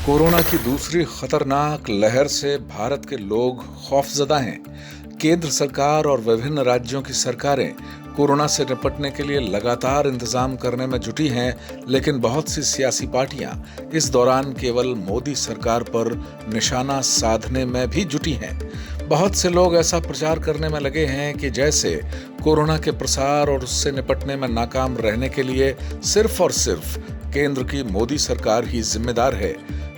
Corona की दूसरी खतरनाक लहर से भारत के लोग खौफजदा हैं। केंद्र सरकार और विभिन्न राज्यों की सरकारें कोरोना से निपटने के लिए लगातार इंतजाम करने में जुटी हैं, लेकिन बहुत सी सियासी पार्टियां इस दौरान केवल मोदी सरकार पर निशाना साधने में भी जुटी हैं। बहुत से लोग ऐसा प्रचार करने में लगे हैं कि जैसे कोरोना के प्रसार और उससे निपटने में नाकाम रहने के लिए सिर्फ और सिर्फ केंद्र की मोदी सरकार ही जिम्मेदार है,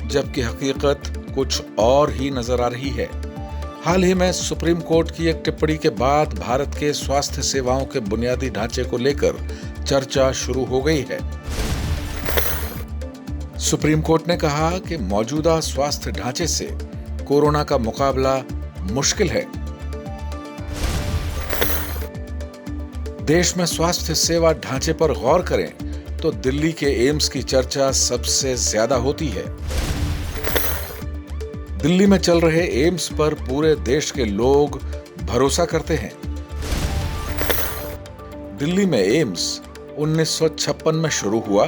जबकि हकीकत कुछ और ही नजर आ रही है। हाल ही में सुप्रीम कोर्ट की एक टिप्पणी के बाद भारत के स्वास्थ्य सेवाओं के बुनियादी ढांचे को लेकर चर्चा शुरू हो गई है। सुप्रीम कोर्ट ने कहा कि मौजूदा स्वास्थ्य ढांचे से कोरोना का मुकाबला मुश्किल है। देश में स्वास्थ्य सेवा ढांचे पर गौर करें तो दिल्ली के एम्स की चर्चा सबसे ज्यादा होती है। दिल्ली में चल रहे एम्स पर पूरे देश के लोग भरोसा करते हैं। दिल्ली में एम्स 1956 में शुरू हुआ,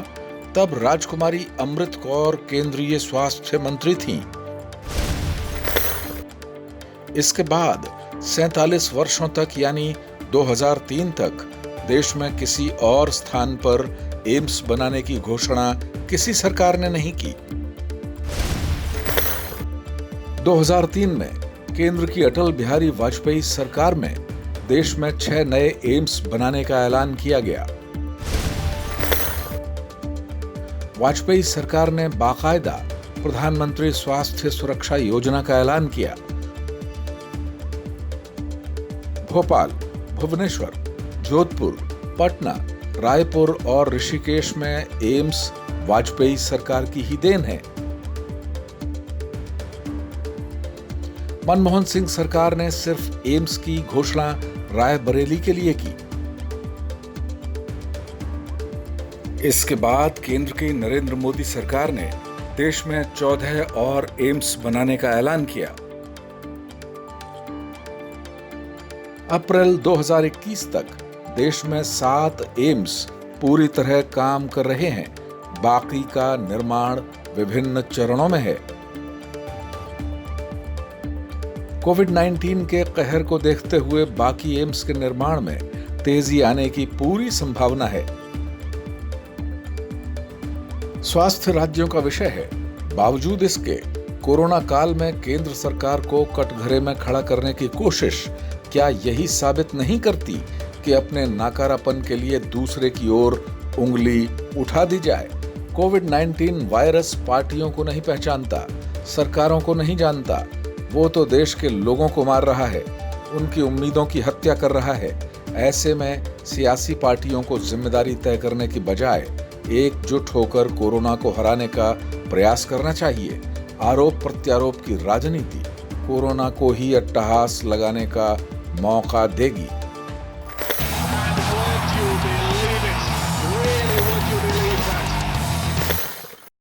तब राजकुमारी अमृत कौर केंद्रीय स्वास्थ्य मंत्री थीं। इसके बाद 47 वर्षों तक यानी 2003 तक देश में किसी और स्थान पर एम्स बनाने की घोषणा किसी सरकार ने नहीं की। 2003 में केंद्र की अटल बिहारी वाजपेयी सरकार में देश में 6 नए एम्स बनाने का ऐलान किया गया। वाजपेयी सरकार ने बाकायदा प्रधानमंत्री स्वास्थ्य सुरक्षा योजना का ऐलान किया। भोपाल, भुवनेश्वर, जोधपुर, पटना, रायपुर और ऋषिकेश में एम्स वाजपेयी सरकार की ही देन है। मनमोहन सिंह सरकार ने सिर्फ एम्स की घोषणा रायबरेली के लिए की। इसके बाद केंद्र की नरेंद्र मोदी सरकार ने देश में 14 और एम्स बनाने का ऐलान किया। अप्रैल 2021 तक देश में 7 एम्स पूरी तरह काम कर रहे हैं, बाकी का निर्माण विभिन्न चरणों में है। कोविड-19 के कहर को देखते हुए बाकी एम्स के निर्माण में तेजी आने की पूरी संभावना है। स्वास्थ्य राज्यों का विषय है। बावजूद इसके कोरोना काल में केंद्र सरकार को कटघरे में खड़ा करने की कोशिश क्या यही साबित नहीं करती कि अपने नाकारापन के लिए दूसरे की ओर उंगली उठा दी जाए? कोविड-19 वायरस पार्टियों को नहीं पहचानता, सरकारों को नहीं जानता। वो तो देश के लोगों को मार रहा है, उनकी उम्मीदों की हत्या कर रहा है। ऐसे में सियासी पार्टियों को जिम्मेदारी तय करने की बजाय एकजुट होकर कोरोना को हराने का प्रयास करना चाहिए। आरोप प्रत्यारोप की राजनीति कोरोना को ही अट्टहास लगाने का मौका देगी।